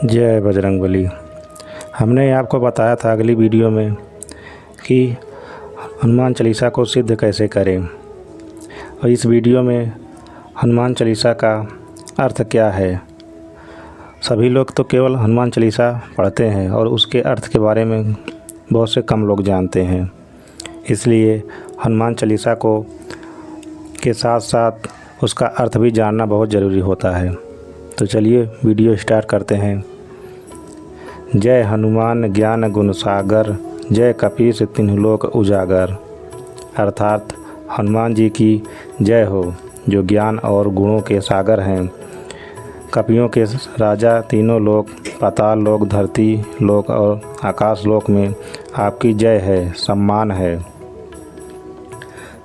जय बजरंगबली। हमने आपको बताया था अगली वीडियो में कि हनुमान चालीसा को सिद्ध कैसे करें, और इस वीडियो में हनुमान चालीसा का अर्थ क्या है। सभी लोग तो केवल हनुमान चालीसा पढ़ते हैं और उसके अर्थ के बारे में बहुत से कम लोग जानते हैं। इसलिए हनुमान चालीसा को के साथ साथ उसका अर्थ भी जानना बहुत ज़रूरी होता है। तो चलिए वीडियो स्टार्ट करते हैं। जय हनुमान ज्ञान गुण सागर, जय कपीस तिन्हु लोक उजागर। अर्थात हनुमान जी की जय हो जो ज्ञान और गुणों के सागर हैं, कपियों के राजा, तीनों लोक, पाताल लोक, धरती लोक और आकाश लोक में आपकी जय है, सम्मान है।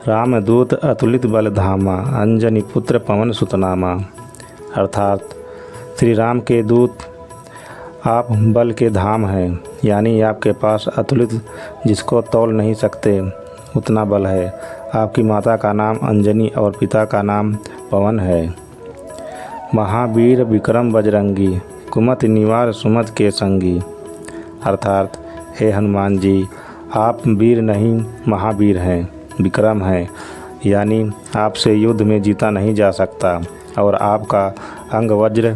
रामदूत अतुलित बल धामा, अंजनी पुत्र पवन सुतनामा। अर्थात श्री राम के दूत आप बल के धाम हैं, यानी आपके पास अतुलित जिसको तौल नहीं सकते उतना बल है। आपकी माता का नाम अंजनी और पिता का नाम पवन है। महावीर विक्रम बजरंगी, कुमति निवार सुमत के संगी। अर्थात हे हनुमान जी, आप वीर नहीं महावीर हैं, विक्रम हैं, यानी आपसे युद्ध में जीता नहीं जा सकता, और आपका अंग वज्र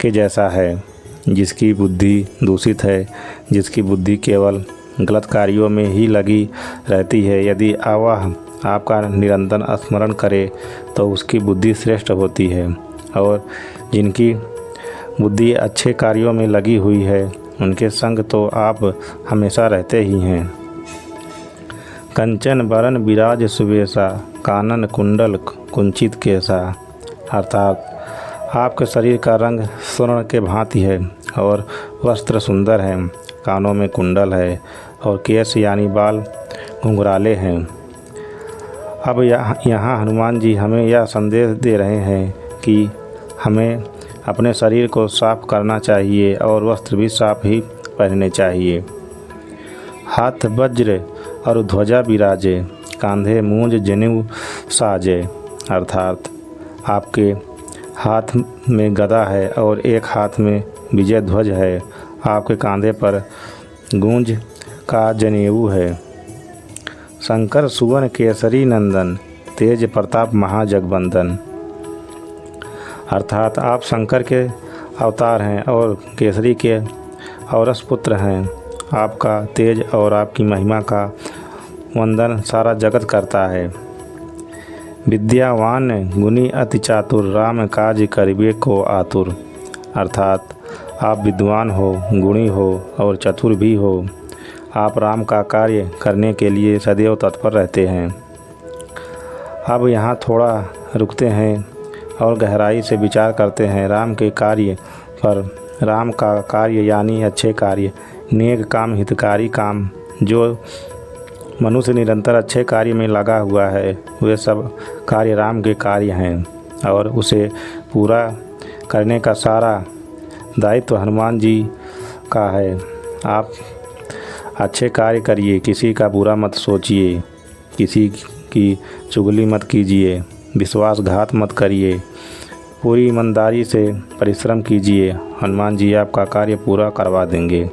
के जैसा है, जिसकी बुद्धि दूषित है, जिसकी बुद्धि केवल गलत कार्यों में ही लगी रहती है। यदि वह आपका निरंतर स्मरण करे तो उसकी बुद्धि श्रेष्ठ होती है, और जिनकी बुद्धि अच्छे कार्यों में लगी हुई है उनके संग तो आप हमेशा रहते ही हैं। कंचन बरन विराज सुवेशा, कानन कुंडल कुंचित केसा। अर्थात आपके शरीर का रंग स्वर्ण के भांति है और वस्त्र सुंदर हैं, कानों में कुंडल है और केश यानी बाल घुंघराले हैं। अब यहाँ हनुमान जी हमें यह संदेश दे रहे हैं कि हमें अपने शरीर को साफ करना चाहिए और वस्त्र भी साफ ही पहनने चाहिए। हाथ वज्र और ध्वजा विराजे, कांधे मूंज जनेऊ साजे। अर्थात आपके हाथ में गदा है और एक हाथ में विजय ध्वज है। आपके कांधे पर गूंज का जनेऊ है। शंकर सुवन केसरी नंदन, तेज प्रताप महाजगबंदन। अर्थात आप शंकर के अवतार हैं और केसरी के औरस पुत्र हैं। आपका तेज और आपकी महिमा का वंदन सारा जगत करता है। विद्यावान गुणी अति चातुर, राम काज करिबे को आतुर। अर्थात आप विद्वान हो, गुणी हो और चतुर भी हो। आप राम का कार्य करने के लिए सदैव तत्पर रहते हैं। अब यहाँ थोड़ा रुकते हैं और गहराई से विचार करते हैं राम के कार्य पर। राम का कार्य यानी अच्छे कार्य, नेक काम, हितकारी काम। जो मनुष्य निरंतर अच्छे कार्य में लगा हुआ है वे सब कार्य राम के कार्य हैं, और उसे पूरा करने का सारा दायित्व हनुमान जी का है। आप अच्छे कार्य करिए, किसी का बुरा मत सोचिए, किसी की चुगली मत कीजिए, विश्वासघात मत करिए, पूरी ईमानदारी से परिश्रम कीजिए। हनुमान जी आपका कार्य पूरा करवा देंगे।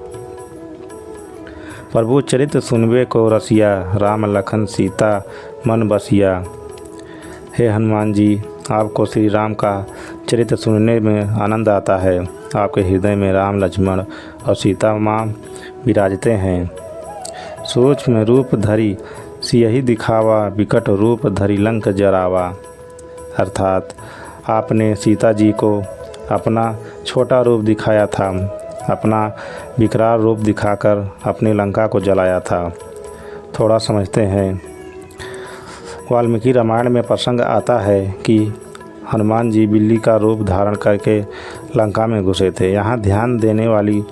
प्रभु चरित सुनबे को रसिया, राम लखन सीता मन बसिया। हे हनुमान जी, आपको श्री राम का चरित्र सुनने में आनंद आता है। आपके हृदय में राम, लक्ष्मण और सीता माँ विराजते हैं। सूक्ष्म रूप धरी सियहि दिखावा, विकट रूप धरी लंक जरावा। अर्थात आपने सीता जी को अपना छोटा रूप दिखाया था, अपना विकराल रूप दिखाकर अपनी लंका को जलाया था। थोड़ा समझते हैं। वाल्मीकि रामायण में प्रसंग आता है कि हनुमान जी बिल्ली का रूप धारण करके लंका में घुसे थे। यहाँ ध्यान देने वाली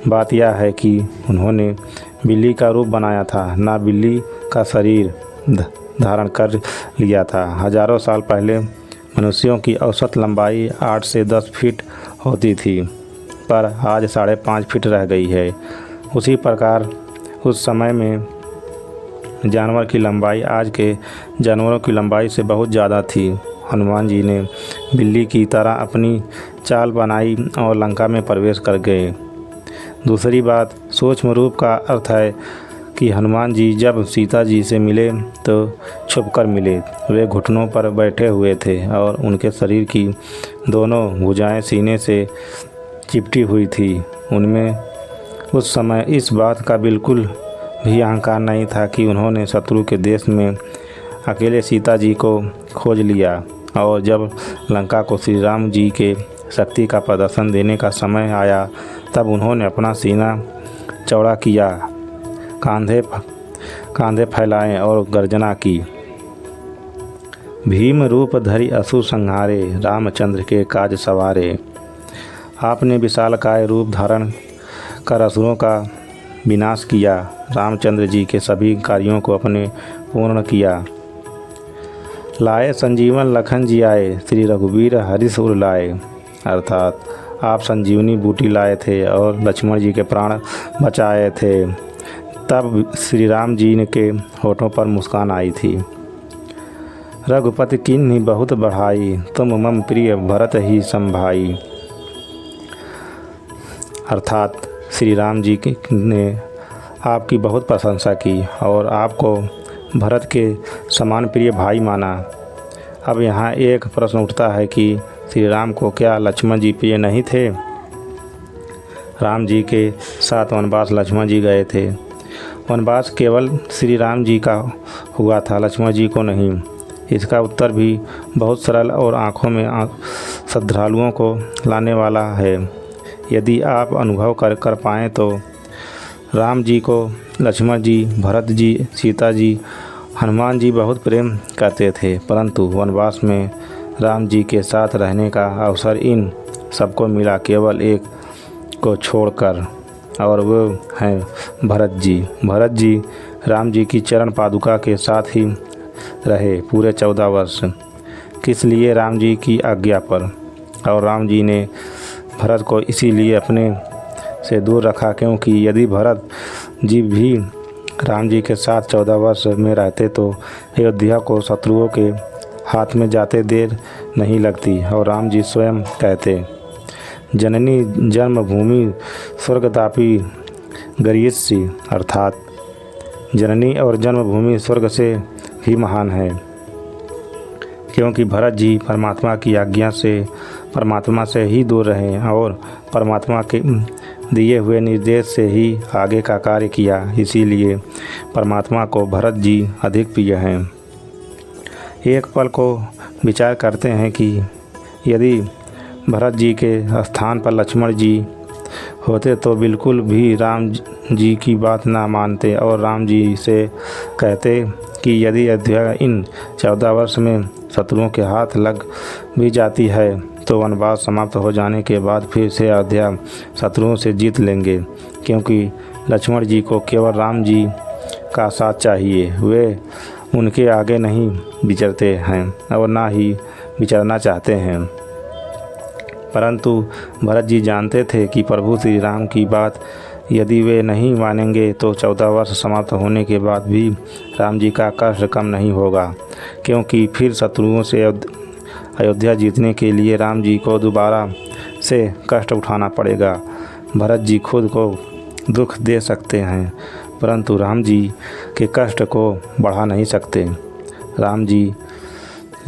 बात यह है कि उन्होंने बिल्ली का रूप बनाया था, ना बिल्ली का शरीर धारण कर लिया था। हजारों साल पहले मनुष्यों की औसत लंबाई 8 से 10 फीट होती थी, पर आज 5.5 फीट रह गई है। उसी प्रकार उस समय में जानवर की लंबाई आज के जानवरों की लंबाई से बहुत ज़्यादा थी। हनुमान जी ने बिल्ली की तरह अपनी चाल बनाई और लंका में प्रवेश कर गए। दूसरी बात, सूक्ष्म रूप का अर्थ है कि हनुमान जी जब सीता जी से मिले तो छुपकर मिले। वे घुटनों पर बैठे हुए थे और उनके शरीर की दोनों भुजाएं सीने से चिपटी हुई थी। उनमें उस समय इस बात का बिल्कुल भी अहंकार नहीं था कि उन्होंने शत्रु के देश में अकेले सीता जी को खोज लिया, और जब लंका को श्री राम जी के शक्ति का प्रदर्शन देने का समय आया तब उन्होंने अपना सीना चौड़ा किया, कांधे फैलाए और गर्जना की। भीम रूप धरि असुर संहारे, रामचंद्र के काज सवारे। आपने विशालकाय रूप धारण कर असुरों का विनाश किया, रामचंद्र जी के सभी कार्यों को अपने पूर्ण किया। लाए संजीवन लखन जी आए, श्री रघुवीर हरि सुर लाए। अर्थात आप संजीवनी बूटी लाए थे और लक्ष्मण जी के प्राण बचाए थे। तब श्री राम जी के होठों पर मुस्कान आई थी। रघुपति कीन्ही बहुत बढ़ाई, तुम मम प्रिय भरत ही संभाई। अर्थात श्री राम जी ने आपकी बहुत प्रशंसा की और आपको भरत के समान प्रिय भाई माना। अब यहाँ एक प्रश्न उठता है कि श्री राम को क्या लक्ष्मण जी प्रिय नहीं थे? राम जी के साथ वनवास लक्ष्मण जी गए थे। वनवास केवल श्री राम जी का हुआ था, लक्ष्मण जी को नहीं। इसका उत्तर भी बहुत सरल और आँखों में श्रद्धालुओं को लाने वाला है। यदि आप अनुभव कर पाएँ तो राम जी को लक्ष्मण जी, भरत जी, सीता जी, हनुमान जी बहुत प्रेम करते थे, परंतु वनवास में राम जी के साथ रहने का अवसर इन सबको मिला केवल एक को छोड़कर, और वो हैं भरत जी। भरत जी राम जी की चरण पादुका के साथ ही रहे पूरे 14 वर्ष। किस लिए? राम जी की आज्ञा पर। और राम जी ने भरत को इसीलिए अपने से दूर रखा क्योंकि यदि भरत जी भी राम जी के साथ 14 वर्ष में रहते तो अयोध्या को शत्रुओं के हाथ में जाते देर नहीं लगती। और राम जी स्वयं कहते, जननी जन्मभूमि स्वर्गतापी गरिष्यसि। अर्थात जननी और जन्मभूमि स्वर्ग से भी महान है, क्योंकि भरत जी परमात्मा की आज्ञा से परमात्मा से ही दूर रहे और परमात्मा के दिए हुए निर्देश से ही आगे का कार्य किया। इसीलिए परमात्मा को भरत जी अधिक प्रिय हैं। एक पल को विचार करते हैं कि यदि भरत जी के स्थान पर लक्ष्मण जी होते तो बिल्कुल भी राम जी की बात ना मानते और राम जी से कहते कि यदि अयोध्या इन 14 वर्ष में शत्रुओं के हाथ लग भी जाती है तो वनवास समाप्त हो जाने के बाद फिर से अयोध्या शत्रुओं से जीत लेंगे, क्योंकि लक्ष्मण जी को केवल राम जी का साथ चाहिए। वे उनके आगे नहीं विचरते हैं और ना ही विचरना चाहते हैं। परंतु भरत जी जानते थे कि प्रभु श्री राम की बात यदि वे नहीं मानेंगे तो 14 वर्ष समाप्त होने के बाद भी राम जी का कष्ट कम नहीं होगा, क्योंकि फिर शत्रुओं से अयोध्या जीतने के लिए राम जी को दोबारा से कष्ट उठाना पड़ेगा। भरत जी खुद को दुख दे सकते हैं, परंतु राम जी के कष्ट को बढ़ा नहीं सकते। राम जी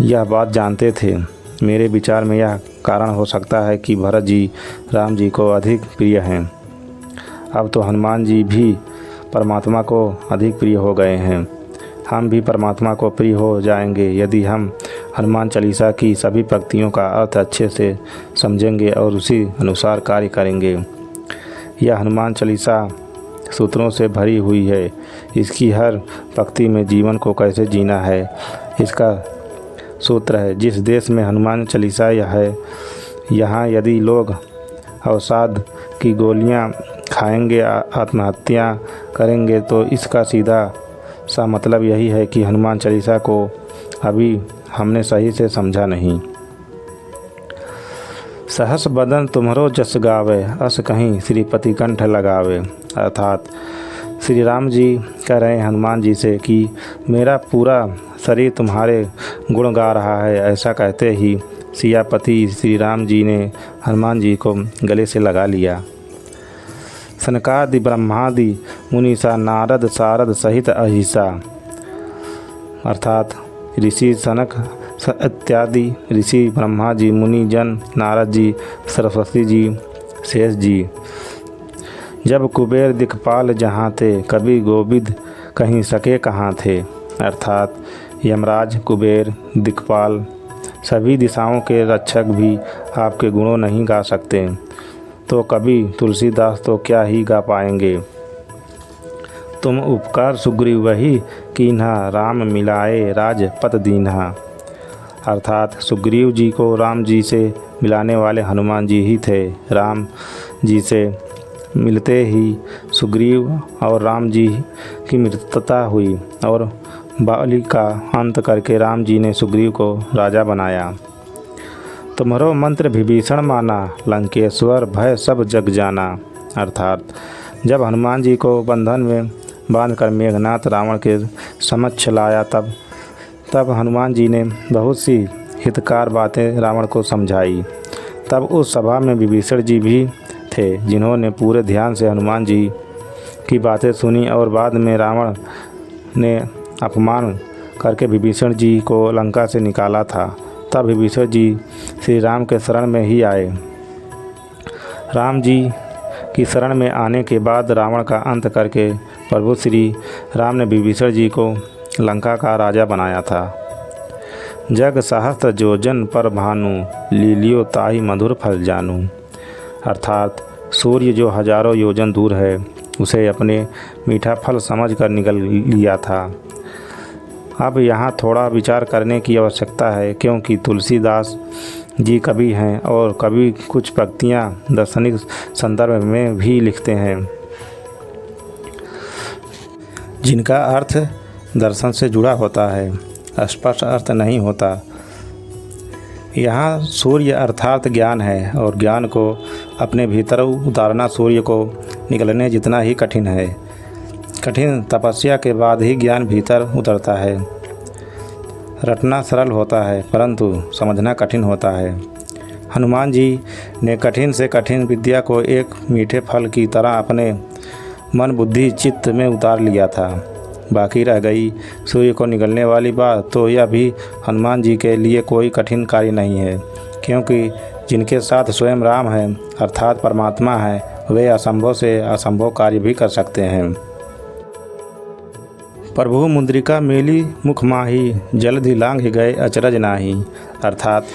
यह बात जानते थे। मेरे विचार में यह कारण हो सकता है कि भरत जी राम जी को अधिक प्रिय हैं। अब तो हनुमान जी भी परमात्मा को अधिक प्रिय हो गए हैं। हम भी परमात्मा को प्रिय हो जाएंगे यदि हम हनुमान चालीसा की सभी पंक्तियों का अर्थ अच्छे से समझेंगे और उसी अनुसार कार्य करेंगे। यह हनुमान चालीसा सूत्रों से भरी हुई है। इसकी हर पंक्ति में जीवन को कैसे जीना है इसका सूत्र है। जिस देश में हनुमान चालीसा है, यहाँ यदि लोग अवसाद की गोलियाँ खाएंगे, आत्महत्या करेंगे, तो इसका सीधा सा मतलब यही है कि हनुमान चालीसा को अभी हमने सही से समझा नहीं। सहस बदन तुम्हरो जस गावे, अस कहीं श्रीपति कंठ लगावे। अर्थात श्री राम जी कह रहे हैं हनुमान जी से कि मेरा पूरा शरीर तुम्हारे गुण गा रहा है। ऐसा कहते ही सियापति श्री राम जी ने हनुमान जी को गले से लगा लिया। सनकादि ब्रह्मादि मुनीसा नारद सारद सहित अहिसा, अर्थात ऋषि सनक इत्यादि ऋषि, ब्रह्मा जी, मुनि जन, नारद जी, सरस्वती जी, शेष जी, जब कुबेर दिक्पाल जहाँ थे, कभी गोविंद कहीं सके कहाँ थे, अर्थात यमराज, कुबेर, दिक्पाल सभी दिशाओं के रक्षक भी आपके गुणों नहीं गा सकते, तो कभी तुलसीदास तो क्या ही गा पाएंगे। तुम उपकार सुग्रीव वही कीन्हा, राम मिलाए राजपत दीन्हा, अर्थात सुग्रीव जी को राम जी से मिलाने वाले हनुमान जी ही थे। राम जी से मिलते ही सुग्रीव और राम जी की मित्रता हुई और बाली का अंत करके राम जी ने सुग्रीव को राजा बनाया। तुम्हारो मंत्र विभीषण माना, लंकेश्वर भय सब जग जाना, अर्थात जब हनुमान जी को बंधन में बांधकर मेघनाथ रावण के समक्ष लाया तब हनुमान जी ने बहुत सी हितकार बातें रावण को समझाई। तब उस सभा में विभीषण जी भी थे, जिन्होंने पूरे ध्यान से हनुमान जी की बातें सुनी और बाद में रावण ने अपमान करके विभीषण जी को लंका से निकाला था। तब विभीषण जी श्री राम के शरण में ही आए। राम जी की शरण में आने के बाद रावण का अंत करके प्रभु श्री राम ने विभीषण जी को लंका का राजा बनाया था। जग सहस्त्र योजन पर भानु, लीलियो ताहि मधुर फल जानू, अर्थात सूर्य जो हजारों योजन दूर है उसे अपने मीठा फल समझकर निकल लिया था। अब यहाँ थोड़ा विचार करने की आवश्यकता है, क्योंकि तुलसीदास जी कवि हैं और कभी कुछ पंक्तियाँ दार्शनिक संदर्भ में भी लिखते हैं, जिनका अर्थ दर्शन से जुड़ा होता है, स्पष्ट अर्थ नहीं होता। यहाँ सूर्य अर्थात ज्ञान है और ज्ञान को अपने भीतर उतारना सूर्य को निकलने जितना ही कठिन है। कठिन तपस्या के बाद ही ज्ञान भीतर उतरता है। रटना सरल होता है परंतु समझना कठिन होता है। हनुमान जी ने कठिन से कठिन विद्या को एक मीठे फल की तरह अपने मन बुद्धि चित्त में उतार लिया था। बाकी रह गई सूर्य को निकलने वाली बात, तो यह भी हनुमान जी के लिए कोई कठिन कार्य नहीं है, क्योंकि जिनके साथ स्वयं राम है अर्थात परमात्मा है, वे असंभव से असंभव कार्य भी कर सकते हैं। प्रभु मुद्रिका मेली मुख माही, जल्दि लांघ गए अचरज नाही, अर्थात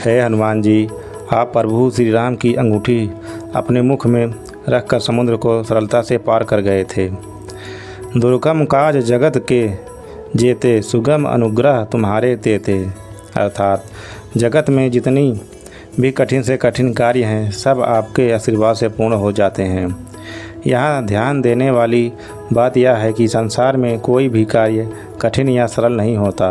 हे हनुमान जी, आप प्रभु श्री राम की अंगूठी अपने मुख में रखकर समुद्र को सरलता से पार कर गए थे। दुर्गम काज जगत के जेते, सुगम अनुग्रह तुम्हारे तेते, अर्थात जगत में जितनी भी कठिन से कठिन कार्य हैं सब आपके आशीर्वाद से पूर्ण हो जाते हैं। यहाँ ध्यान देने वाली बात यह है कि संसार में कोई भी कार्य कठिन या सरल नहीं होता।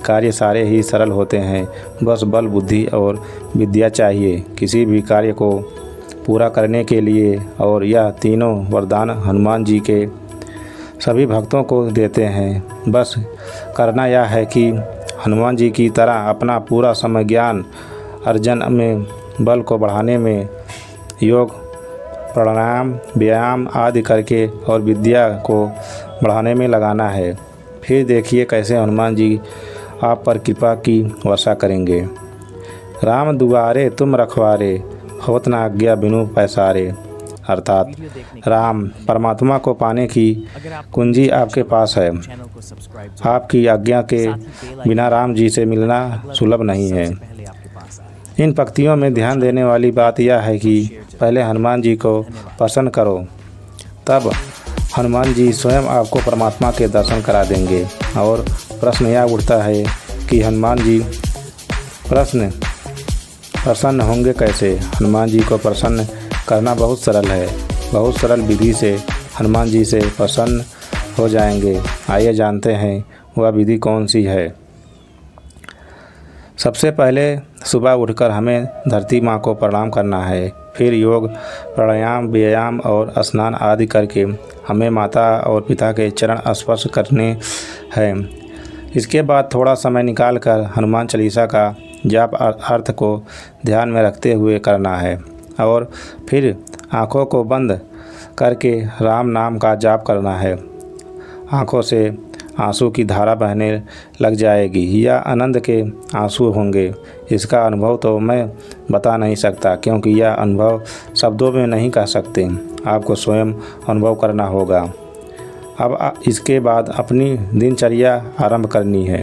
कार्य सारे ही सरल होते हैं, बस बल बुद्धि और विद्या चाहिए किसी भी कार्य को पूरा करने के लिए। और यह तीनों वरदान हनुमान जी के सभी भक्तों को देते हैं। बस करना यह है कि हनुमान जी की तरह अपना पूरा समय ज्ञान अर्जन में, बल को बढ़ाने में, योग प्राणायाम व्यायाम आदि करके और विद्या को बढ़ाने में लगाना है। फिर देखिए कैसे हनुमान जी आप पर कृपा की वर्षा करेंगे। राम दुआरे तुम रखवारे, होत न आज्ञा बिनु पैसारे, अर्थात राम परमात्मा को पाने की कुंजी आपके पास है। आपकी आज्ञा के बिना राम जी से मिलना सुलभ नहीं है। इन पंक्तियों में ध्यान देने वाली बात यह है कि पहले हनुमान जी को प्रसन्न करो, तब हनुमान जी स्वयं आपको परमात्मा के दर्शन करा देंगे। और प्रश्न यह उठता है कि हनुमान जी प्रसन्न होंगे कैसे। हनुमान जी को प्रसन्न करना बहुत सरल है। बहुत सरल विधि से हनुमान जी से प्रसन्न हो जाएंगे। आइए जानते हैं वह विधि कौन सी है। सबसे पहले सुबह उठकर हमें धरती माँ को प्रणाम करना है। फिर योग प्राणायाम व्यायाम और स्नान आदि करके हमें माता और पिता के चरण स्पर्श करने हैं। इसके बाद थोड़ा समय निकालकर हनुमान चालीसा का जाप अर्थ को ध्यान में रखते हुए करना है और फिर आँखों को बंद करके राम नाम का जाप करना है। आँखों से आंसू की धारा बहने लग जाएगी या आनंद के आंसू होंगे। इसका अनुभव तो मैं बता नहीं सकता, क्योंकि यह अनुभव शब्दों में नहीं कह सकते, आपको स्वयं अनुभव करना होगा। अब इसके बाद अपनी दिनचर्या आरंभ करनी है।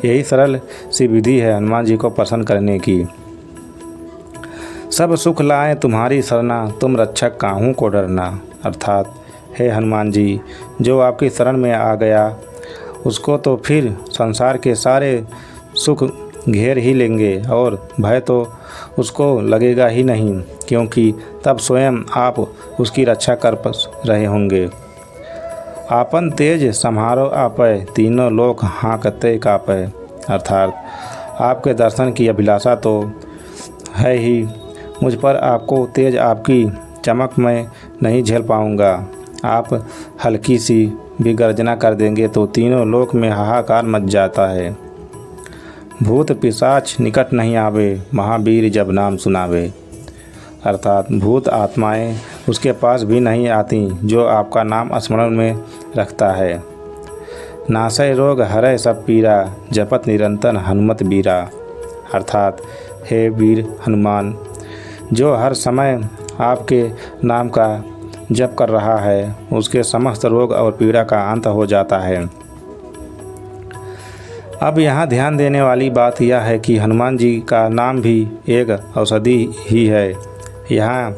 यही सरल सी विधि है हनुमान जी को प्रसन्न करने की। सब सुख लाए तुम्हारी शरणा, तुम रक्षक काहू को डरना। अर्थात हे हनुमान जी, जो आपकी शरण में आ गया उसको तो फिर संसार के सारे सुख घेर ही लेंगे और भय तो उसको लगेगा ही नहीं, क्योंकि तब स्वयं आप उसकी रक्षा कर रहे होंगे। आपन तेज सम्हारो आपै, तीनों लोक हाँकते कापै। अर्थात आपके दर्शन की अभिलाषा तो है ही, मुझ पर आपको तेज आपकी चमक मैं नहीं झेल पाऊँगा। आप हल्की सी भी गर्जना कर देंगे तो तीनों लोक में हाहाकार मच जाता है। भूत पिशाच निकट नहीं आवे, महावीर जब नाम सुनावे। अर्थात भूत आत्माएं उसके पास भी नहीं आती जो आपका नाम स्मरण में रखता है। नासै रोग हरै सब पीरा, जपत निरंतर हनुमत बीरा। अर्थात हे वीर हनुमान, जो हर समय आपके नाम का जप कर रहा है उसके समस्त रोग और पीड़ा का अंत हो जाता है। अब यहाँ ध्यान देने वाली बात यह है कि हनुमान जी का नाम भी एक औषधि ही है। यहाँ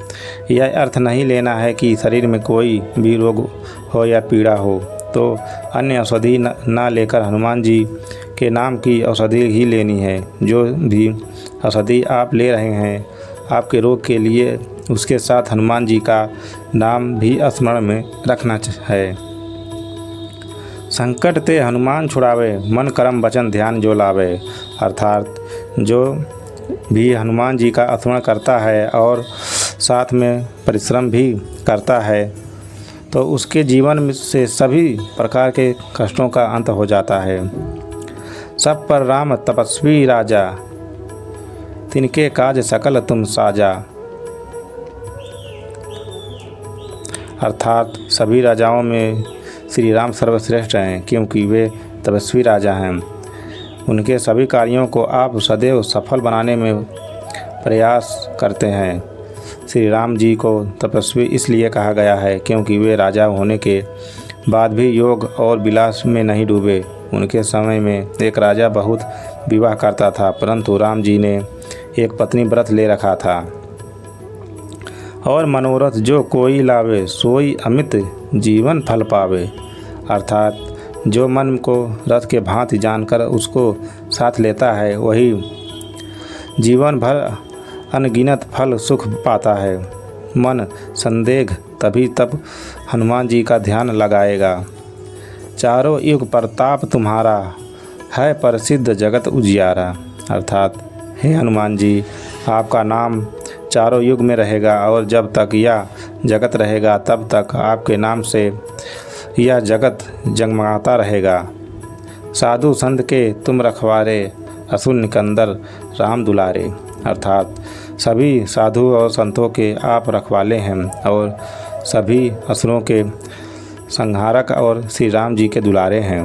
यह अर्थ नहीं लेना है कि शरीर में कोई भी रोग हो या पीड़ा हो तो अन्य औषधि ना लेकर हनुमान जी के नाम की औषधि ही लेनी है। जो भी औषधि आप ले रहे हैं आपके रोग के लिए, उसके साथ हनुमान जी का नाम भी स्मरण में रखना है। संकट ते हनुमान छुड़ावे, मन कर्म वचन ध्यान जो लावे। अर्थात जो भी हनुमान जी का स्मरण करता है और साथ में परिश्रम भी करता है तो उसके जीवन से सभी प्रकार के कष्टों का अंत हो जाता है। सब पर राम तपस्वी राजा, तिनके काज सकल तुम साजा। अर्थात सभी राजाओं में श्री राम सर्वश्रेष्ठ हैं, क्योंकि वे तपस्वी राजा हैं। उनके सभी कार्यों को आप सदैव सफल बनाने में प्रयास करते हैं। श्री राम जी को तपस्वी इसलिए कहा गया है क्योंकि वे राजा होने के बाद भी योग और विलास में नहीं डूबे। उनके समय में एक राजा बहुत विवाह करता था, परंतु राम जी ने एक पत्नी व्रत ले रखा था। और मनोरथ जो कोई लावे, सोई अमित जीवन फल पावे। अर्थात जो मन को रथ के भांति जानकर उसको साथ लेता है वही जीवन भर अनगिनत फल सुख पाता है। मन संदेह तभी तब हनुमान जी का ध्यान लगाएगा। चारों युग प्रताप तुम्हारा, है प्रसिद्ध जगत उजियारा। अर्थात हे हनुमान जी, आपका नाम चारों युग में रहेगा और जब तक यह जगत रहेगा तब तक आपके नाम से यह जगत जगमगाता रहेगा। साधु संत के तुम रखवारे, असुर निकंदर राम दुलारे। अर्थात सभी साधु और संतों के आप रखवाले हैं और सभी असुरों के संहारक और श्री राम जी के दुलारे हैं।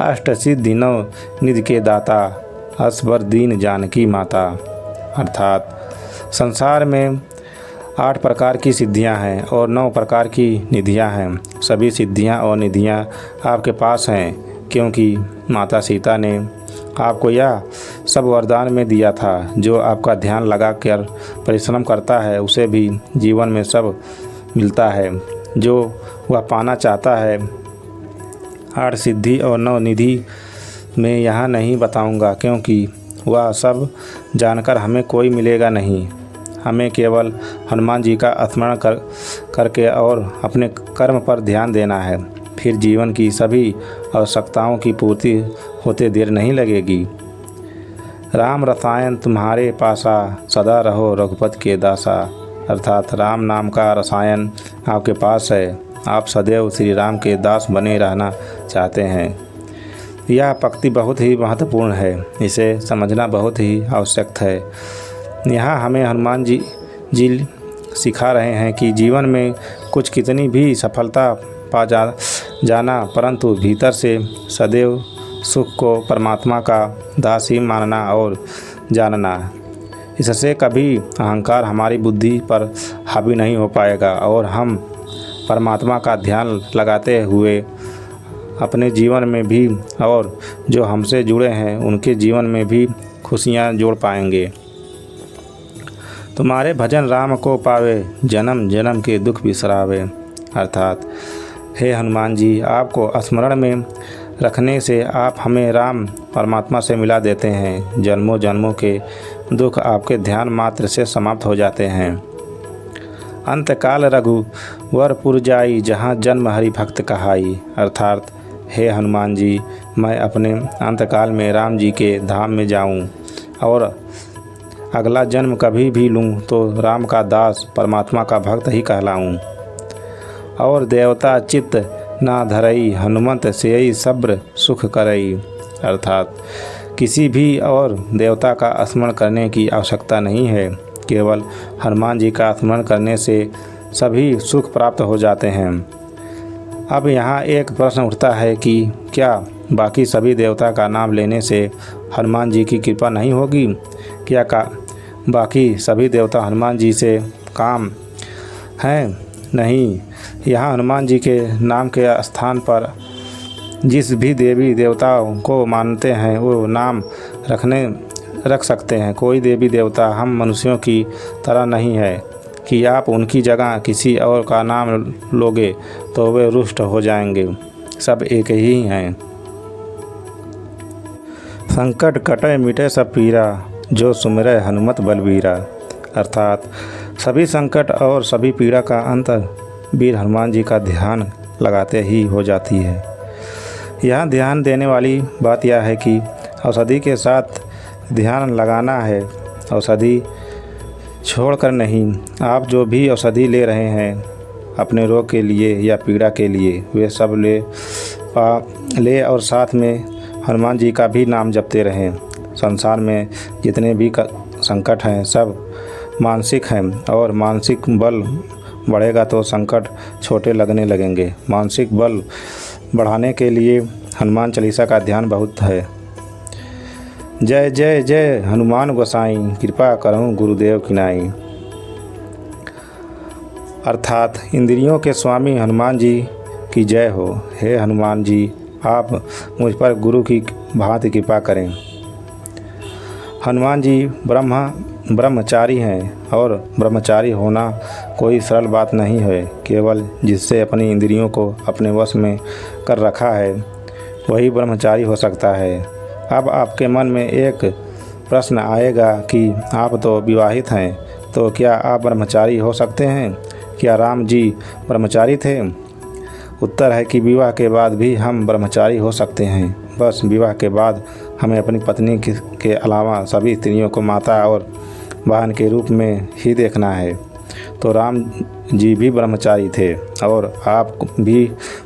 अष्टसिद्धि नौ निधि के दाता, असबर दीन जानकी माता। अर्थात संसार में 8 प्रकार की सिद्धियां हैं और 9 प्रकार की निधियां हैं। सभी सिद्धियां और निधियां आपके पास हैं क्योंकि माता सीता ने आपको यह सब वरदान में दिया था। जो आपका ध्यान लगा कर परिश्रम करता है उसे भी जीवन में सब मिलता है जो वह पाना चाहता है। 8 सिद्धि और 9 निधि मैं यहाँ नहीं बताऊँगा क्योंकि वह सब जानकर हमें कोई मिलेगा नहीं। हमें केवल हनुमान जी का स्मरण करके और अपने कर्म पर ध्यान देना है, फिर जीवन की सभी आवश्यकताओं की पूर्ति होते देर नहीं लगेगी। राम रसायन तुम्हारे पासा, सदा रहो रघुपति के दासा। अर्थात राम नाम का रसायन आपके पास है, आप सदैव श्री राम के दास बने रहना चाहते हैं। यह पंक्ति बहुत ही महत्वपूर्ण है, इसे समझना बहुत ही आवश्यक है। यहाँ हमें हनुमान जी सिखा रहे हैं कि जीवन में कुछ कितनी भी सफलता पा जाना, परंतु भीतर से सदैव सुख को परमात्मा का दास ही मानना और जानना। इससे कभी अहंकार हमारी बुद्धि पर हावी नहीं हो पाएगा और हम परमात्मा का ध्यान लगाते हुए अपने जीवन में भी और जो हमसे जुड़े हैं उनके जीवन में भी खुशियाँ जोड़ पाएंगे। तुम्हारे भजन राम को पावे, जन्म जन्म के दुख बिसरावे। अर्थात हे हनुमान जी, आपको स्मरण में रखने से आप हमें राम परमात्मा से मिला देते हैं। जन्मों जन्मों के दुख आपके ध्यान मात्र से समाप्त हो जाते हैं। अंतकाल रघुवर पुर जाई, जहाँ जन्म हरि भक्त कहाई। अर्थात हे हनुमान जी, मैं अपने अंतकाल में राम जी के धाम में जाऊं और अगला जन्म कभी भी लूं तो राम का दास परमात्मा का भक्त ही कहलाऊं। और देवता चित्त ना धरई, हनुमंत सेई सब्र सुख करई। अर्थात किसी भी और देवता का स्मरण करने की आवश्यकता नहीं है, केवल हनुमान जी का स्मरण करने से सभी सुख प्राप्त हो जाते हैं। अब यहाँ एक प्रश्न उठता है कि क्या बाकी सभी देवता का नाम लेने से हनुमान जी की कृपा नहीं होगी? क्या बाकी सभी देवता हनुमान जी से काम हैं? नहीं। यहाँ हनुमान जी के नाम के स्थान पर जिस भी देवी देवताओं को मानते हैं वो नाम रख सकते हैं। कोई देवी देवता हम मनुष्यों की तरह नहीं है कि आप उनकी जगह किसी और का नाम लोगे तो वे रुष्ट हो जाएंगे। सब एक ही हैं। संकट कटे मिटे सब पीरा, जो सुमिरै हनुमत बलबीरा। अर्थात सभी संकट और सभी पीड़ा का अंत वीर हनुमान जी का ध्यान लगाते ही हो जाती है। यहाँ ध्यान देने वाली बात यह है कि औषधि के साथ ध्यान लगाना है, औषधि छोड़कर नहीं। आप जो भी औषधि ले रहे हैं अपने रोग के लिए या पीड़ा के लिए, वे सब ले और साथ में हनुमान जी का भी नाम जपते रहें। संसार में जितने भी संकट हैं सब मानसिक हैं और मानसिक बल बढ़ेगा तो संकट छोटे लगने लगेंगे। मानसिक बल बढ़ाने के लिए हनुमान चालीसा का ध्यान बहुत है। जय जय जय हनुमान गोसाई, कृपा करहु गुरुदेव किनाई। अर्थात इंद्रियों के स्वामी हनुमान जी की जय हो। हे हनुमान जी, आप मुझ पर गुरु की भांति कृपा करें। हनुमान जी ब्रह्मचारी हैं और ब्रह्मचारी होना कोई सरल बात नहीं है। केवल जिससे अपनी इंद्रियों को अपने वश में कर रखा है वही ब्रह्मचारी हो सकता है। अब आपके मन में एक प्रश्न आएगा कि आप तो विवाहित हैं, तो क्या आप ब्रह्मचारी हो सकते हैं? क्या राम जी ब्रह्मचारी थे? उत्तर है कि विवाह के बाद भी हम ब्रह्मचारी हो सकते हैं। बस विवाह के बाद हमें अपनी पत्नी के अलावा सभी स्त्रियों को माता और बहन के रूप में ही देखना है। तो राम जी भी ब्रह्मचारी थे और आप भी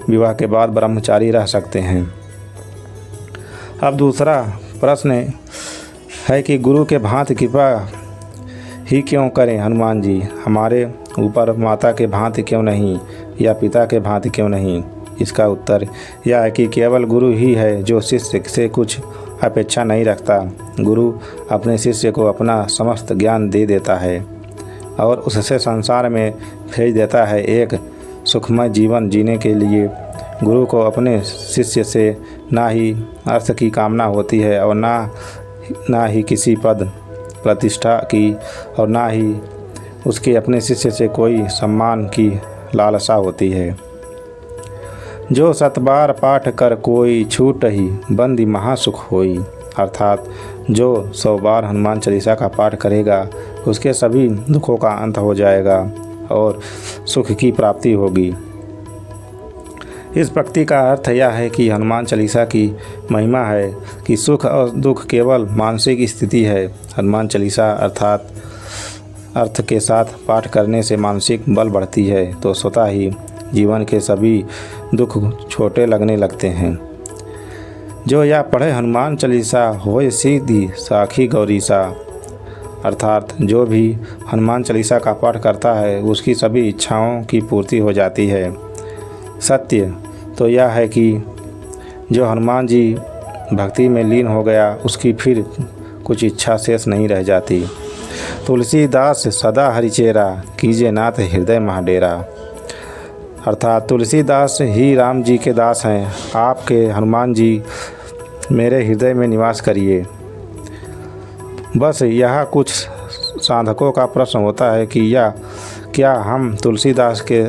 विवाह के बाद ब्रह्मचारी रह सकते हैं। अब दूसरा प्रश्न है कि गुरु के भांति कृपा ही क्यों करें हनुमान जी? हमारे ऊपर माता के भांति क्यों नहीं या पिता के भांति क्यों नहीं? इसका उत्तर यह है कि केवल गुरु ही है जो शिष्य से कुछ अपेक्षा नहीं रखता। गुरु अपने शिष्य को अपना समस्त ज्ञान दे देता है और उससे संसार में भेज देता है एक सुखमय जीवन जीने के लिए। गुरु को अपने शिष्य से ना ही अर्थ की कामना होती है और ना ही किसी पद प्रतिष्ठा की और ना ही उसके अपने शिष्य से कोई सम्मान की लालसा होती है। जो सतबार पाठ कर कोई, छूट ही बंदी महासुख होई। अर्थात जो 100 बार हनुमान चालीसा का पाठ करेगा उसके सभी दुखों का अंत हो जाएगा और सुख की प्राप्ति होगी। इस पंक्ति का अर्थ यह है कि हनुमान चालीसा की महिमा है कि सुख और दुख केवल मानसिक स्थिति है। हनुमान चालीसा अर्थात अर्थ के साथ पाठ करने से मानसिक बल बढ़ती है तो स्वतः ही जीवन के सभी दुख छोटे लगने लगते हैं। जो या पढ़े हनुमान चालीसा होए सीधी साखी गौरी सा। अर्थात जो भी हनुमान चालीसा का पाठ करता है उसकी सभी इच्छाओं की पूर्ति हो जाती है। सत्य तो यह है कि जो हनुमान जी भक्ति में लीन हो गया उसकी फिर कुछ इच्छा शेष नहीं रह जाती। तुलसीदास सदा हरिचेरा कीजे नाथ हृदय महाडेरा। अर्थात तुलसीदास ही राम जी के दास हैं, आपके हनुमान जी मेरे हृदय में निवास करिए। बस यह कुछ साधकों का प्रश्न होता है कि क्या हम तुलसीदास के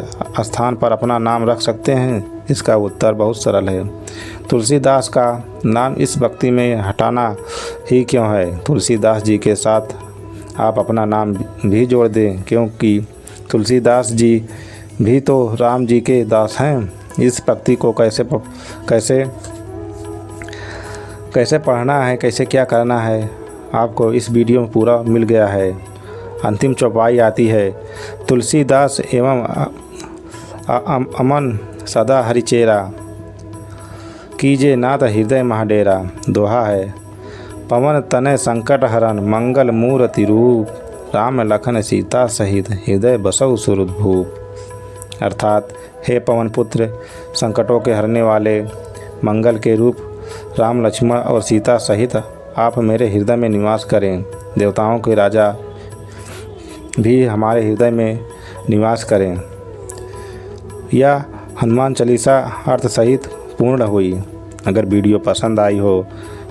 स्थान पर अपना नाम रख सकते हैं। इसका उत्तर बहुत सरल है। तुलसीदास का नाम इस भक्ति में हटाना ही क्यों है। तुलसीदास जी के साथ आप अपना नाम भी जोड़ दें, क्योंकि तुलसीदास जी भी तो राम जी के दास हैं। इस भक्ति को कैसे पढ़ना है, कैसे क्या करना है, आपको इस वीडियो में पूरा मिल गया है। अंतिम चौपाई आती है, तुलसीदास एवं अमन सदा हरिचेरा कीजे नाथ हृदय महाडेरा। दोहा है, पवन तनय संकट हरन मंगल मूर्ति रूप राम लखन सीता सहित हृदय बसौ सुहृद भूप। अर्थात हे पवन पुत्र, संकटों के हरने वाले मंगल के रूप राम लक्ष्मण और सीता सहित आप मेरे हृदय में निवास करें। देवताओं के राजा भी हमारे हृदय में निवास करें। यह हनुमान चालीसा अर्थ सहित पूर्ण हुई। अगर वीडियो पसंद आई हो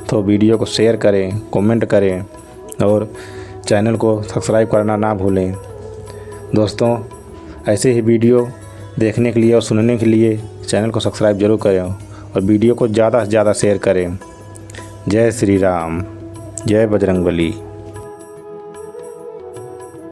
तो वीडियो को शेयर करें, कमेंट करें और चैनल को सब्सक्राइब करना ना भूलें। दोस्तों, ऐसे ही वीडियो देखने के लिए और सुनने के लिए चैनल को सब्सक्राइब जरूर करें और वीडियो को ज़्यादा से ज़्यादा शेयर करें। जय श्री राम, जय बजरंगबली।